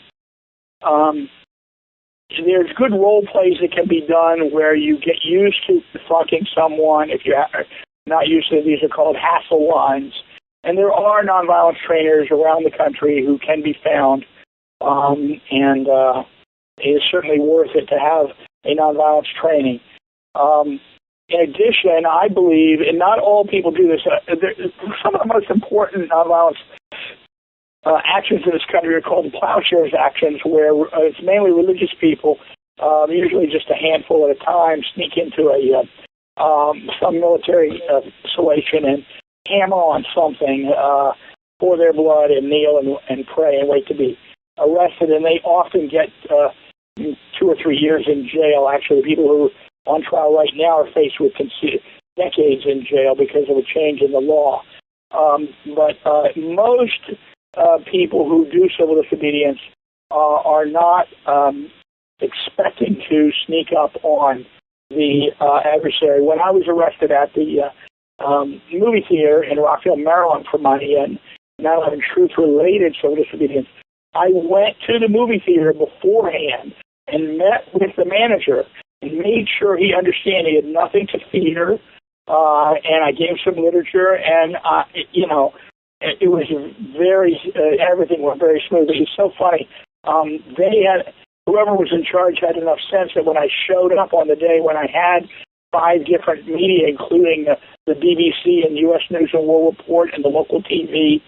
There's good role plays that can be done where you get used to fucking someone. If you're not used to it, these are called hassle lines. And there are nonviolence trainers around the country who can be found, and it is certainly worth it to have a nonviolence training. In addition, I believe, and not all people do this, some of the most important nonviolence actions in this country are called plowshares actions, where it's mainly religious people, usually just a handful at a time, sneak into some military installation and hammer on something, pour their blood and kneel and pray and wait to be arrested. And they often get 2 or 3 years in jail. Actually, people who are on trial right now are faced with decades in jail because of a change in the law. But most people who do civil disobedience are not expecting to sneak up on the adversary. When I was arrested at the movie theater in Rockville, Maryland for my 9/11 truth-related civil disobedience, I went to the movie theater beforehand and met with the manager and made sure he understood he had nothing to fear, and I gave some literature, and it was everything went very smooth. It was so funny. Whoever was in charge had enough sense that when I showed up on the day when I had 5 different media, including the BBC and U.S. News and World Report and the local TV,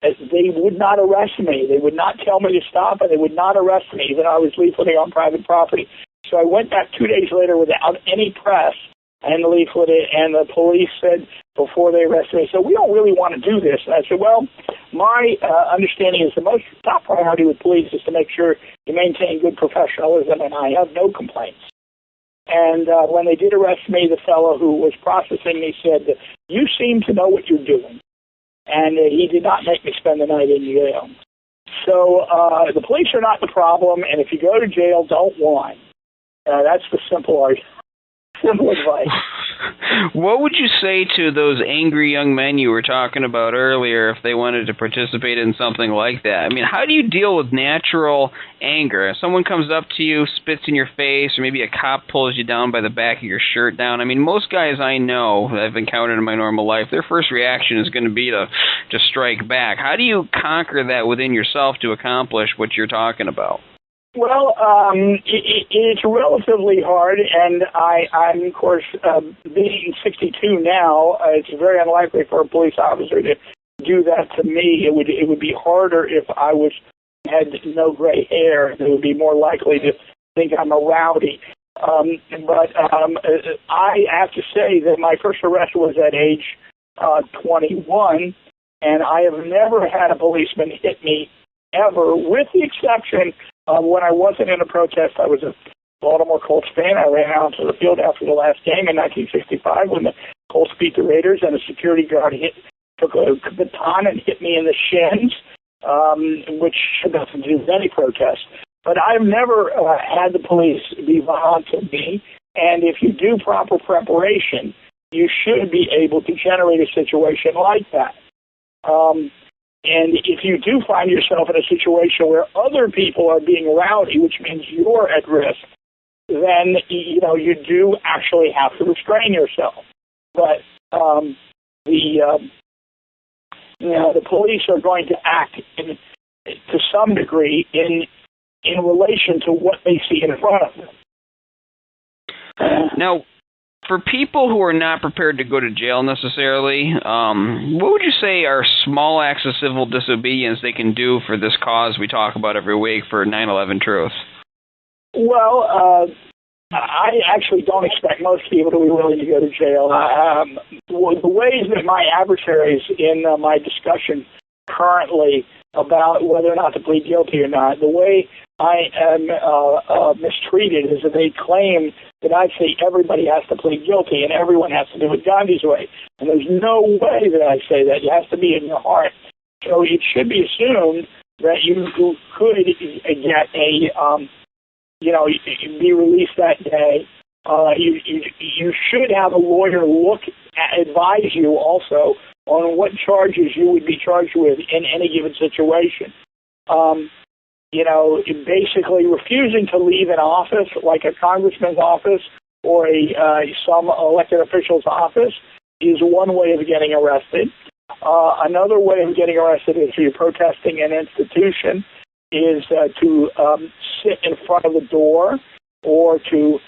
they would not arrest me. They would not tell me to stop, and they would not arrest me, even though I was leafleting on private property. So I went back 2 days later without any press and leafleted, and the police said before they arrested me, so we don't really want to do this. And I said, well, my understanding is the most top priority with police is to make sure you maintain good professionalism, and I have no complaints. And when they did arrest me, the fellow who was processing me said, you seem to know what you're doing. And he did not make me spend the night in jail. So the police are not the problem, and if you go to jail, don't whine. That's the simple advice. What would you say to those angry young men you were talking about earlier if they wanted to participate in something like that? I mean, how do you deal with natural anger? If someone comes up to you, spits in your face, or maybe a cop pulls you down by the back of your shirt down. I mean, most guys I know that I've encountered in my normal life, their first reaction is going to be to strike back. How do you conquer that within yourself to accomplish what you're talking about? Well, it's relatively hard, and I'm, of course, being 62 now, it's very unlikely for a police officer to do that to me. It would be harder if I had no gray hair. It would be more likely to think I'm a rowdy. But I have to say that my first arrest was at age 21, and I have never had a policeman hit me ever, with the exception when I wasn't in a protest. I was a Baltimore Colts fan. I ran out to the field after the last game in 1965 when the Pulse beat the Raiders, and a security guard took a baton and hit me in the shins, which had nothing to do with any protest. But I've never had the police be violent to me, and if you do proper preparation, you should be able to generate a situation like that. And if you do find yourself in a situation where other people are being rowdy, which means you're at risk, then you do actually have to restrain yourself. But the police are going to act to some degree in relation to what they see in front of them. Now, for people who are not prepared to go to jail necessarily, what would you say are small acts of civil disobedience they can do for this cause we talk about every week for 9/11 Truth? Well, I actually don't expect most people to be willing to go to jail. The ways that my adversaries in my discussion currently about whether or not to plead guilty or not, the way I am mistreated is that they claim that I say everybody has to plead guilty and everyone has to do it Gandhi's way. And there's no way that I say that. It has to be in your heart. So it should be assumed that you could get be released that day. You should have a lawyer advise you also on what charges you would be charged with in any given situation. Basically refusing to leave an office, like a congressman's office or some elected official's office, is one way of getting arrested. Another way of getting arrested if you're protesting an institution is to sit in front of the door or to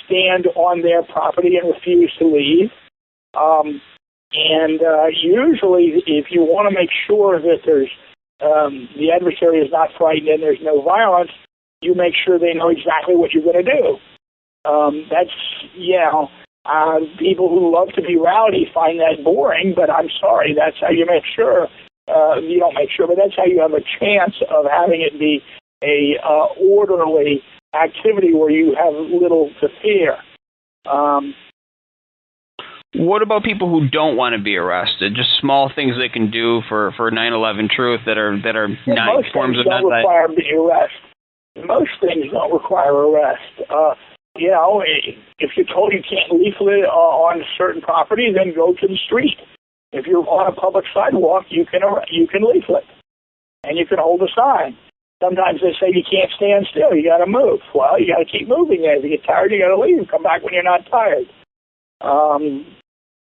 stand on their property and refuse to leave. Usually, if you want to make sure that there's the adversary is not frightened and there's no violence, you make sure they know exactly what you're going to do. People who love to be rowdy find that boring, but I'm sorry, that's how you make sure. You don't make sure, but that's how you have a chance of having it be a orderly activity where you have little to fear. What about people who don't want to be arrested? Just small things they can do for 9/11 Truth that are not forms of non-violence. Most things don't require arrest. If you're told you can't leaflet on a certain property, then go to the street. If you're on a public sidewalk, you can leaflet, and you can hold a sign. Sometimes they say you can't stand still; you got to move. Well, you got to keep moving. If you get tired, you got to leave. Come back when you're not tired.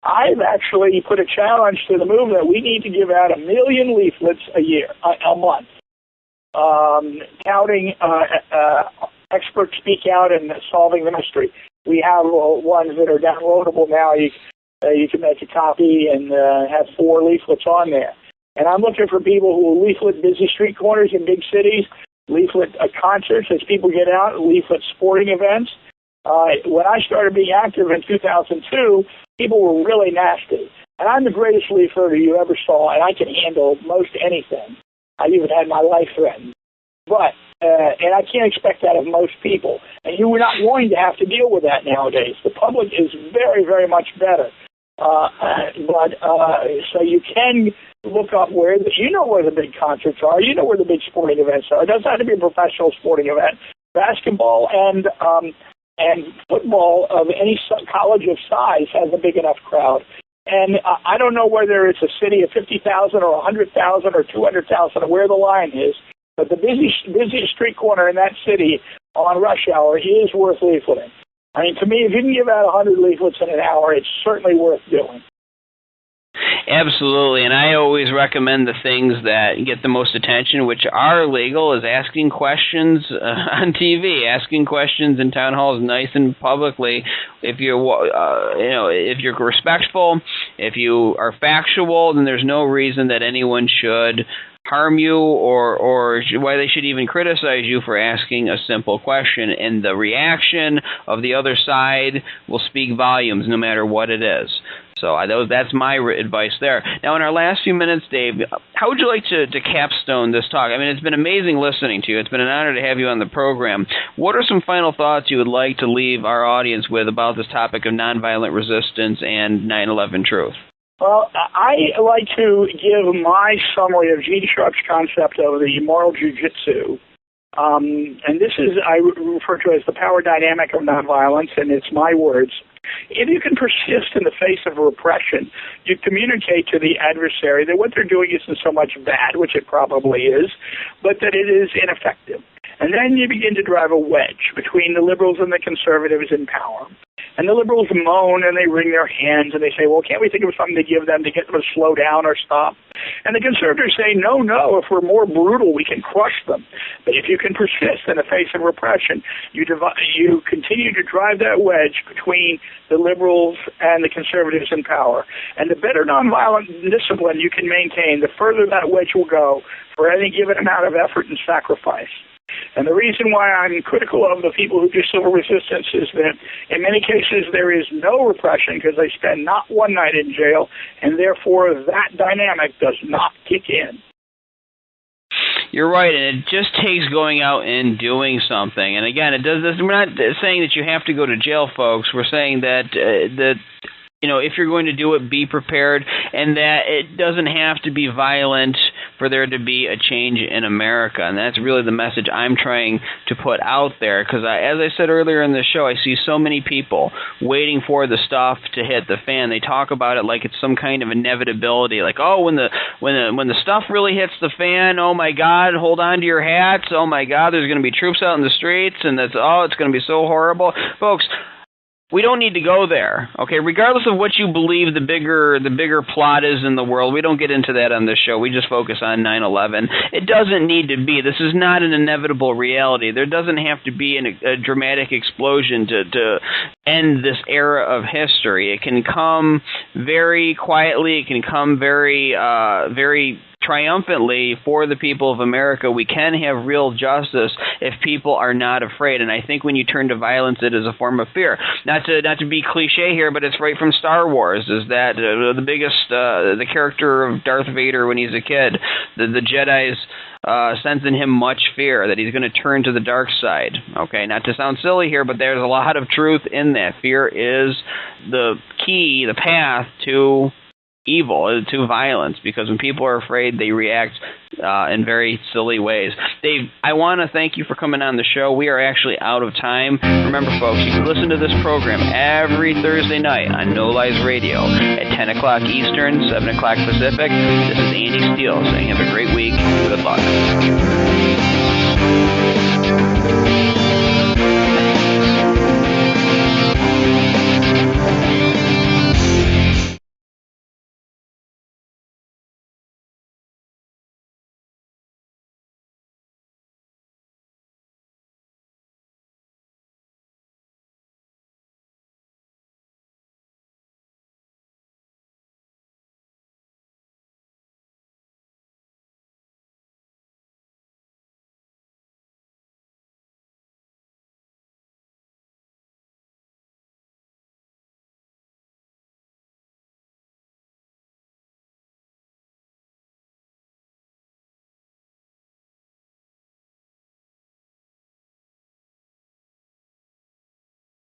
I've actually put a challenge to the movement. We need to give out 1 million leaflets a month, touting experts speak out and solving the mystery. We have ones that are downloadable now. You can make a copy and have 4 leaflets on there. And I'm looking for people who will leaflet busy street corners in big cities, leaflet concerts as people get out, leaflet sporting events. When I started being active in 2002, people were really nasty. And I'm the greatest leafleter you ever saw, and I can handle most anything. I've even had my life threatened. But, and I can't expect that of most people. And you are not going to have to deal with that nowadays. The public is very, very much better. So you can look up where the big concerts are. You know where the big sporting events are. It doesn't have to be a professional sporting event. Basketball and football of any college of size has a big enough crowd. And I don't know whether it's a city of 50,000 or 100,000 or 200,000 or where the line is, but the busiest street corner in that city on rush hour is worth leafleting. I mean, to me, if you can give out 100 leaflets in an hour, it's certainly worth doing. Absolutely, and I always recommend the things that get the most attention, which are legal, is asking questions on TV, asking questions in town halls, nice and publicly. If if you're respectful, if you are factual, then there's no reason that anyone should harm you or why they should even criticize you for asking a simple question. And the reaction of the other side will speak volumes no matter what it is. So that's my advice there. Now, in our last few minutes, Dave, how would you like to capstone this talk? I mean, it's been amazing listening to you. It's been an honor to have you on the program. What are some final thoughts you would like to leave our audience with about this topic of nonviolent resistance and 9/11 truth? Well, I like to give my summary of Gene Sharp's concept of the moral jujitsu. And this is, I refer to as the power dynamic of nonviolence, and it's my words. If you can persist in the face of repression, you communicate to the adversary that what they're doing isn't so much bad, which it probably is, but that it is ineffective. And then you begin to drive a wedge between the liberals and the conservatives in power. And the liberals moan and they wring their hands and they say, well, can't we think of something to give them to get them to slow down or stop? And the conservatives say, no, if we're more brutal, we can crush them. But if you can persist in the face of repression, you continue to drive that wedge between the liberals and the conservatives in power. And the better nonviolent discipline you can maintain, the further that wedge will go for any given amount of effort and sacrifice. And the reason why I'm critical of the people who do civil resistance is that in many cases there is no repression because they spend not one night in jail, and therefore that dynamic does not kick in. You're right, and it just takes going out and doing something. And again, it does this. We're not saying that you have to go to jail, folks. We're saying that if you're going to do it, be prepared, and that it doesn't have to be violent for there to be a change in America. And that's really the message I'm trying to put out there, because as I said earlier in the show, I see so many people waiting for the stuff to hit the fan. They talk about it like it's some kind of inevitability, like, oh, when the stuff really hits the fan, oh my God, hold on to your hats, oh my God, there's going to be troops out in the streets, and it's going to be so horrible. Folks, we don't need to go there, okay? Regardless of what you believe the bigger plot is in the world, we don't get into that on this show. We just focus on 9/11. It doesn't need to be. This is not an inevitable reality. There doesn't have to be a dramatic explosion to end this era of history. It can come very quietly. It can come very triumphantly for the people of America. We can have real justice if people are not afraid. And I think when you turn to violence, it is a form of fear. Not to be cliche here, but it's right from Star Wars. Is that the character of Darth Vader when he's a kid? The Jedi's sense in him much fear that he's going to turn to the dark side. Okay, not to sound silly here, but there's a lot of truth in that. Fear is the key, the path to evil, to violence, because when people are afraid, they react in very silly ways. Dave, I want to thank you for coming on the show. We are actually out of time. Remember, folks, you can listen to this program every Thursday night on No Lies Radio at 10 o'clock Eastern, 7 o'clock Pacific. This is Andy Steele saying have a great week. Good luck.